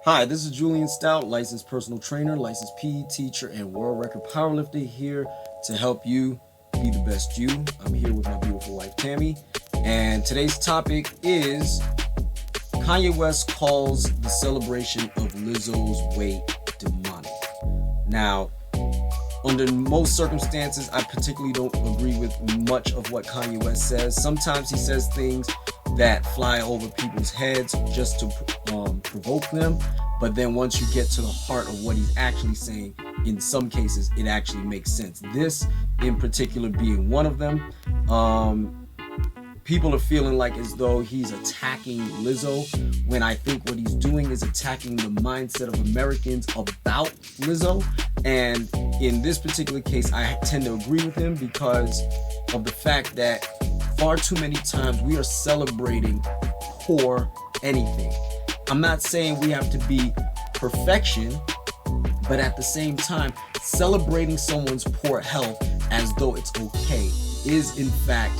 Hi, this is Julien Stoutt, licensed personal trainer, licensed PE teacher, and world record powerlifter, here to help you be the best you. I'm here with my beautiful wife, Tammy, and today's topic is Kanye West calls the celebration of Lizzo's weight demonic. Now, under most circumstances, I particularly don't agree with much of what Kanye West says. Sometimes he says things that fly over people's heads just to provoke them. But then once you get to the heart of what he's actually saying, in some cases, it actually makes sense. This in particular being one of them. People are feeling like as though he's attacking Lizzo, when I think what he's doing is attacking the mindset of Americans about Lizzo. And in this particular case, I tend to agree with him because of the fact that far too many times we are celebrating poor anything. I'm not saying we have to be perfection, but at the same time, celebrating someone's poor health as though it's okay is in fact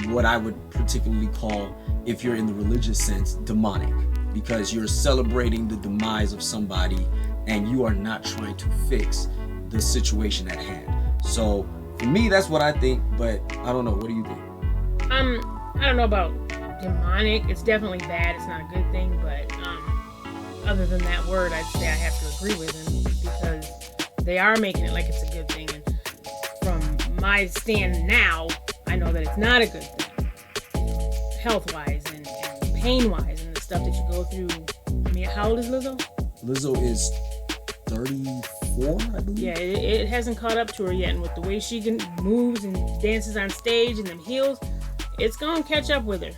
what I would particularly call, if you're in the religious sense, demonic, because you're celebrating the demise of somebody and you are not trying to fix the situation at hand. So for me, that's what I think, but I don't know. What do you think? I don't know about demonic. It's definitely bad. It's not a good thing, but other than that word, I'd say I have to agree with him because they are making it like it's a good thing. And from my stand now, I know that it's not a good thing, health-wise and pain-wise, and the stuff that you go through. I mean, how old is Lizzo? Lizzo is 34, I believe. Yeah, it hasn't caught up to her yet, and with the way she moves and dances on stage and them heels, it's gonna catch up with her.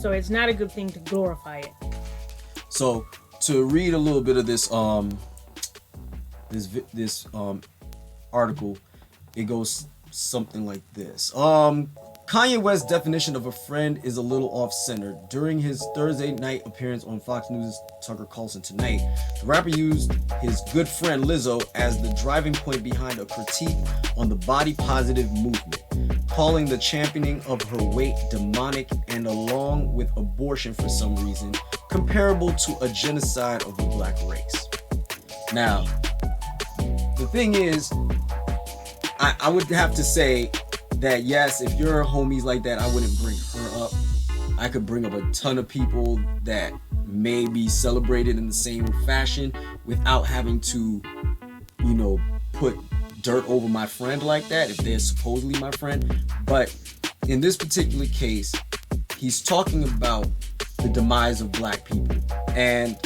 So it's not a good thing to glorify it. So to read a little bit of this article, it goes something like this. Kanye West's definition of a friend is a little off-center. During his Thursday night appearance on Fox News' Tucker Carlson Tonight, the rapper used his good friend Lizzo as the driving point behind a critique on the body-positive movement, calling the championing of her weight demonic and, along with abortion for some reason, comparable to a genocide of the black race. Now, the thing is, I would have to say that yes, if you're homies like that, I wouldn't bring her up. I could bring up a ton of people that may be celebrated in the same fashion without having to, put dirt over my friend like that if they're supposedly my friend. But in this particular case, he's talking about the demise of black people. And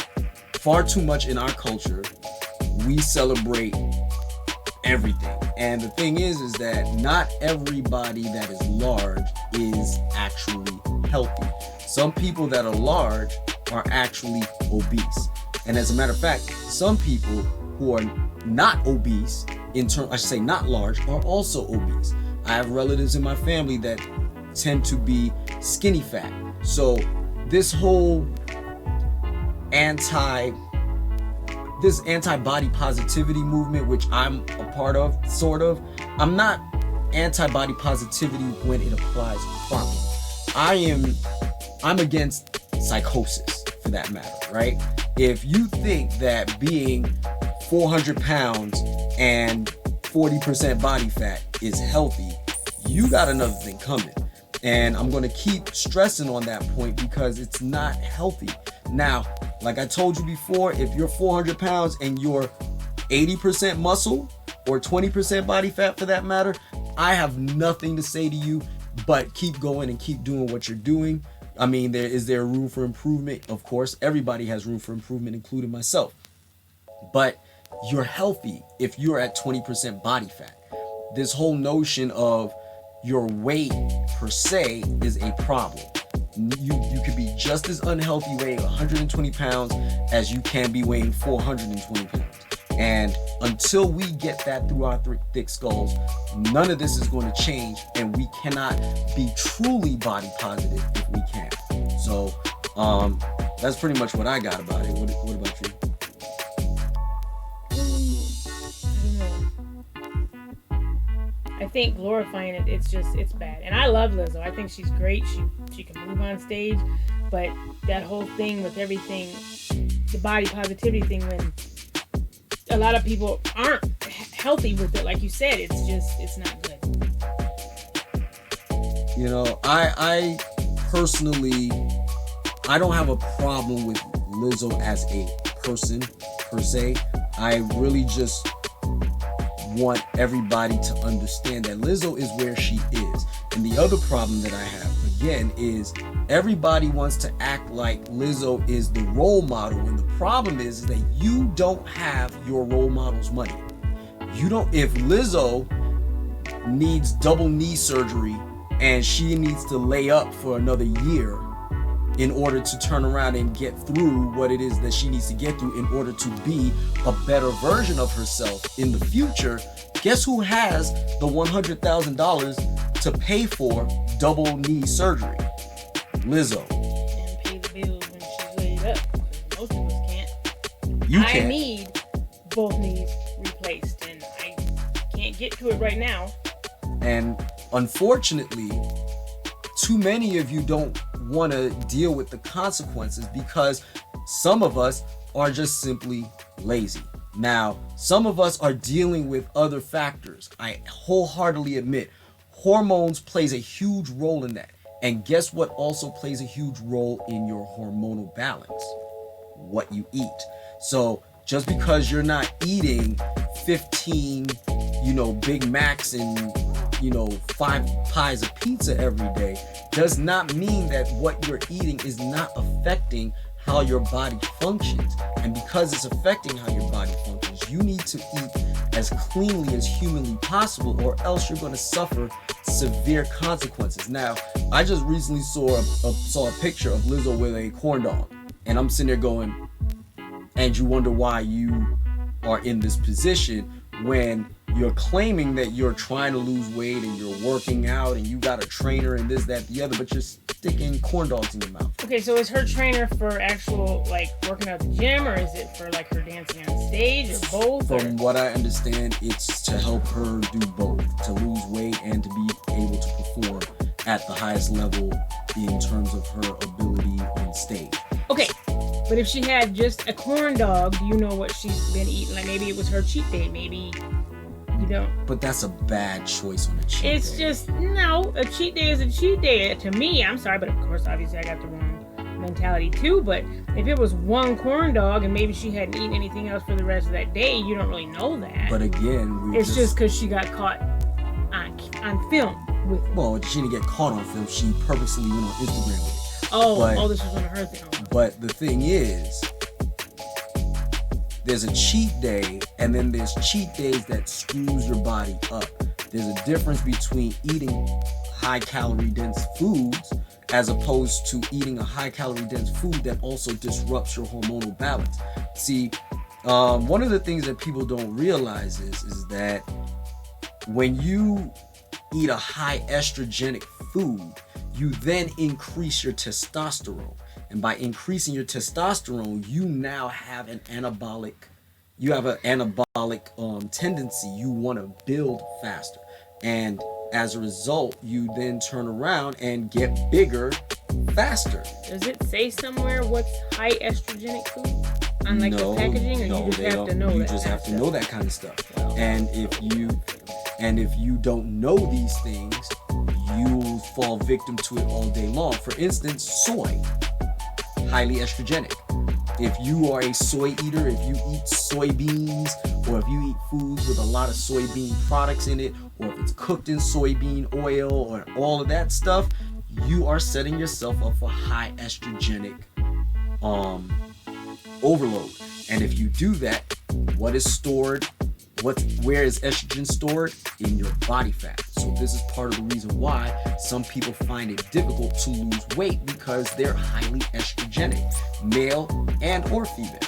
far too much in our culture, we celebrate everything. And the thing is that not everybody that is large is actually healthy. Some people that are large are actually obese. And as a matter of fact, some people who are not obese, not large, are also obese. I have relatives in my family that tend to be skinny fat. So this whole anti-body positivity movement, which I'm a part of, sort of. I'm not anti-body positivity when it applies properly. I'm against psychosis, for that matter, right? If you think that being 400 pounds and 40% body fat is healthy, you got another thing coming. And I'm going to keep stressing on that point because it's not healthy. Now, like I told you before, if you're 400 pounds and you're 80% muscle or 20% body fat for that matter, I have nothing to say to you but keep going and keep doing what you're doing. I mean, is there room for improvement? Of course, everybody has room for improvement, including myself. But you're healthy if you're at 20% body fat. This whole notion of your weight per se is a problem. You could be just as unhealthy weighing 120 pounds as you can be weighing 420 pounds. And until we get that through our thick skulls, none of this is going to change, and we cannot be truly body positive if we can. So that's pretty much what I got about it. What about you? I think glorifying it's bad. And I love Lizzo. I think she's great. She can move on stage, but that whole thing with everything the body positivity thing when a lot of people aren't healthy with it. Like you said, it's not good. You know, I personally, I don't have a problem with Lizzo as a person per se. I really just want everybody to understand that Lizzo is where she is. And the other problem that I have, again, is everybody wants to act like Lizzo is the role model. And the problem is that you don't have your role model's money. You don't, if Lizzo needs double knee surgery and she needs to lay up for another year in order to turn around and get through what it is that she needs to get through in order to be a better version of herself in the future, guess who has the $100,000 to pay for double knee surgery? Lizzo. And pay the bills when she's laid up. Most of us can't. You can't. I need both knees replaced, and I can't get to it right now. And unfortunately, too many of you don't want to deal with the consequences because some of us are just simply lazy. Now, some of us are dealing with other factors. I wholeheartedly admit hormones plays a huge role in that. And guess what also plays a huge role in your hormonal balance? What you eat. So just because you're not eating 15, Big Macs and 5 pies of pizza every day does not mean that what you're eating is not affecting how your body functions. And because it's affecting how your body functions, you need to eat as cleanly as humanly possible, or else you're going to suffer severe consequences. Now, I just recently saw a picture of Lizzo with a corn dog, and I'm sitting there going, and you wonder why you are in this position when you're claiming that you're trying to lose weight and you're working out and you got a trainer and this, that, the other, but you're sticking corn dogs in your mouth. Okay, so is her trainer for actual, working out at the gym, or is it for, her dancing on stage, or both? From what I understand, it's to help her do both, to lose weight and to be able to perform at the highest level in terms of her ability on stage. Okay, but if she had just a corn dog, do you know what she's been eating? Maybe it was her cheat day, maybe... You don't. But that's a bad choice on a cheat day. It's just, no, a cheat day is a cheat day. To me, I'm sorry, but of course, obviously, I got the wrong mentality too. But if it was one corn dog and maybe she hadn't eaten anything else for the rest of that day, you don't really know that. But again, it's just because she got caught on film with it. Well, she didn't get caught on film. She purposely went on Instagram with it. Oh, this was one of her things. But the thing is, there's a cheat day, and then there's cheat days that screws your body up. There's a difference between eating high-calorie dense foods as opposed to eating a high-calorie dense food that also disrupts your hormonal balance. See, one of the things that people don't realize is that when you eat a high estrogenic food, you then increase your testosterone. And by increasing your testosterone, you now have an anabolic tendency. You want to build faster. And as a result, you then turn around and get bigger faster. Does it say somewhere what's high estrogenic food? On the packaging, or you just have to know that? You just have to know that kind of stuff. Well, and if you don't know these things, you fall victim to it all day long. For instance, soy. Highly estrogenic. If you are a soy eater, if you eat soybeans, or if you eat foods with a lot of soybean products in it, or if it's cooked in soybean oil or all of that stuff, you are setting yourself up for high estrogenic overload. And if you do that, what is stored? Where is estrogen stored? In your body fat. So this is part of the reason why some people find it difficult to lose weight, because they're highly estrogenic, male and or female.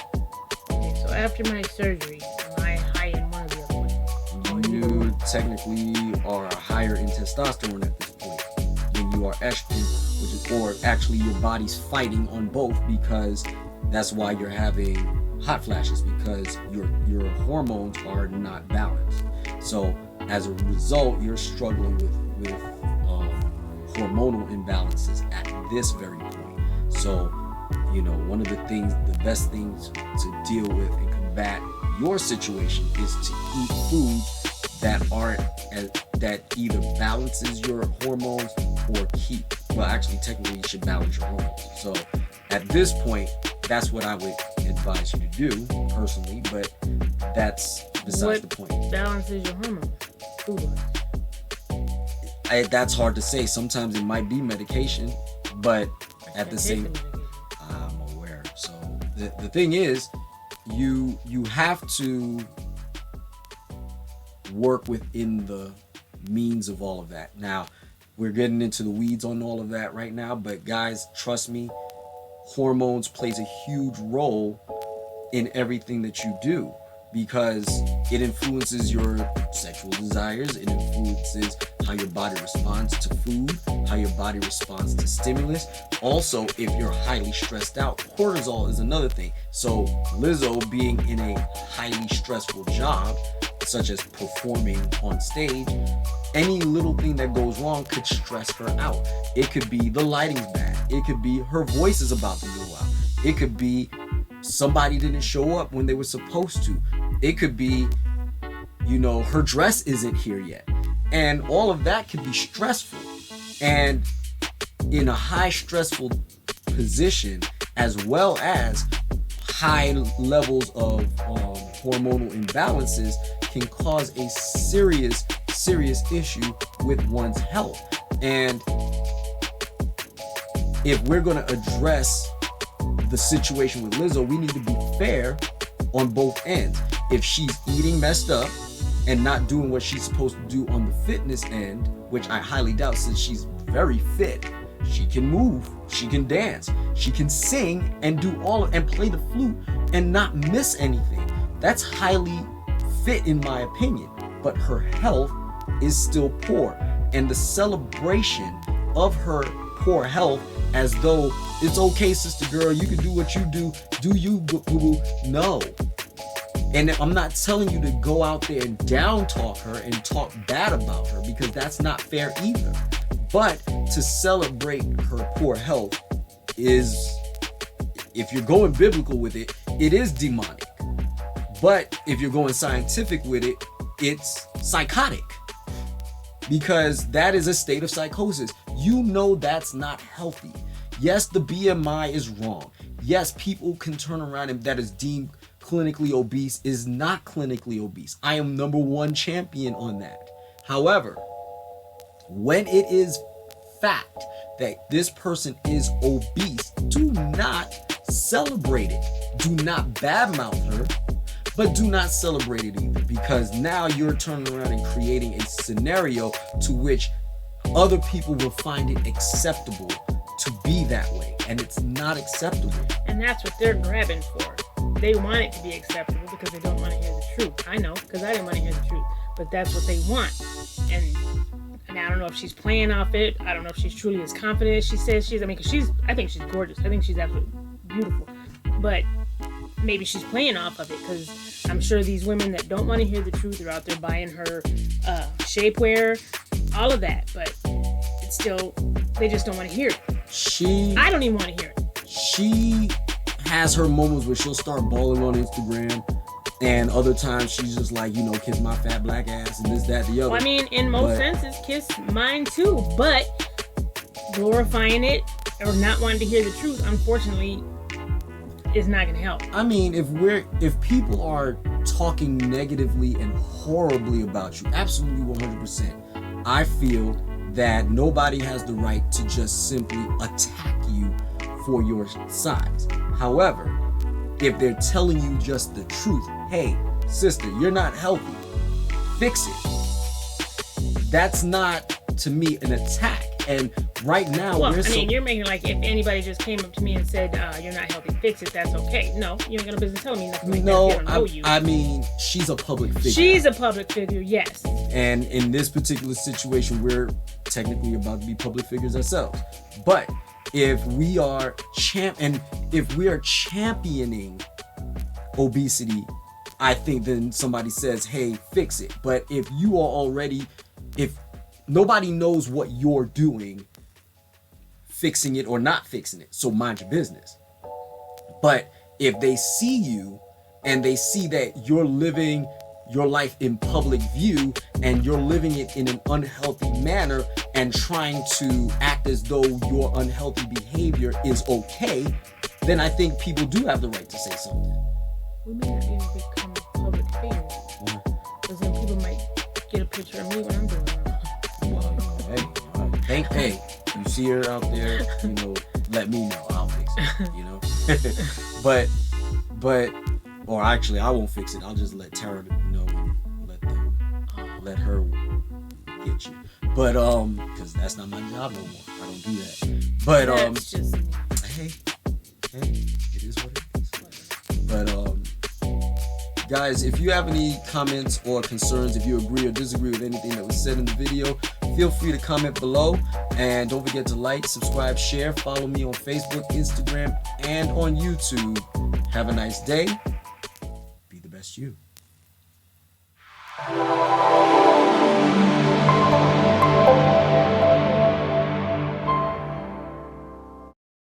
Okay, so after my surgery, am I high in one of the other ones? You technically are higher in testosterone at this point than you are estrogen, or actually your body's fighting on both, because that's why you're having hot flashes, because your hormones are not balanced. So as a result, you're struggling with hormonal imbalances at this very point. So one of the best things to deal with and combat your situation is to eat foods that either balances your hormones or actually technically you should balance your hormones. So at this point, that's what I would advise you to do personally, but that's besides the point. What balances your hormones? That's hard to say. Sometimes it might be medication, but at the same, I'm aware. So the thing is, you have to work within the means of all of that. Now, we're getting into the weeds on all of that right now, but guys, trust me, hormones plays a huge role in everything that you do, because it influences your sexual desires, it influences how your body responds to food, how your body responds to stimulus. Also, if you're highly stressed out, cortisol is another thing. So Lizzo being in a highly stressful job, such as performing on stage, any little thing that goes wrong could stress her out. It could be the lighting's bad. It could be her voice is about to go out. It could be somebody didn't show up when they were supposed to. It could be, her dress isn't here yet. And all of that could be stressful. And in a high stressful position, as well as high levels of hormonal imbalances, can cause a serious issue with one's health. And if we're going to address the situation with Lizzo, we need to be fair on both ends. If she's eating messed up and not doing what she's supposed to do on the fitness end, which I highly doubt, since she's very fit, she can move, she can dance, she can sing and do and play the flute and not miss anything. That's highly fit in my opinion, but her health is still poor. And the celebration of her poor health as though it's okay, sister girl, you can do what you do you, boo-boo. No. And I'm not telling you to go out there and down talk her and talk bad about her, because that's not fair either. But to celebrate her poor health is, if you're going biblical with it, it is demonic. But if you're going scientific with it, it's psychotic. Because that is a state of psychosis. That's not healthy. Yes, the BMI is wrong. Yes, people can turn around and that is deemed clinically obese is not clinically obese. I am number one champion on that. However, when it is fact that this person is obese, do not celebrate it. Do not badmouth her, but do not celebrate it either, because now you're turning around and creating a scenario to which other people will find it acceptable to be that way, and it's not acceptable. And that's what they're grabbing for. They want it to be acceptable because they don't want to hear the truth. I know, because I didn't want to hear the truth, but that's what they want. And I don't know if she's playing off it. I don't know if she's truly as confident as she says she is. I think she's gorgeous. I think she's absolutely beautiful. But maybe she's playing off of it, because I'm sure these women that don't want to hear the truth are out there buying her shapewear, all of that. But it's still, they just don't want to hear it. I don't even want to hear it. She has her moments where she'll start balling on Instagram, and other times she's just like, kiss my fat black ass and this, that, the other. Well, in most senses, kiss mine too. But glorifying it or not wanting to hear the truth, unfortunately, is not going to help. If people are talking negatively and horribly about you, absolutely 100%, I feel that nobody has the right to just simply attack you for your size. However, if they're telling you just the truth, hey, sister, you're not healthy, fix it. That's not, to me, an attack. And right now, you're making like if anybody just came up to me and said, you're not healthy, fix it, that's okay. No, you ain't got no business telling me nothing like that. I don't know you. She's a public figure. She's a public figure, yes. And in this particular situation, we're technically about to be public figures ourselves. But if we are championing obesity, I think then somebody says, hey, fix it. But if nobody knows what you're doing, fixing it or not fixing it, so mind your business. But if they see you and they see that you're living your life in public view and you're living it in an unhealthy manner and trying to act as though your unhealthy behavior is okay, then I think people do have the right to say something. We may not even become public figures. Because then people might get a picture of me when I'm doing it. Well, hey, you see her out there, let me know. I'll fix it, but, or actually, I won't fix it. I'll just let Tara know and let her get you. But, because that's not my job no more. I don't do that. But, That's just me. hey, it is what it is. But, guys, if you have any comments or concerns, if you agree or disagree with anything that was said in the video, feel free to comment below. And don't forget to like, subscribe, share, follow me on Facebook, Instagram, and on YouTube. Have a nice day. Be the best you.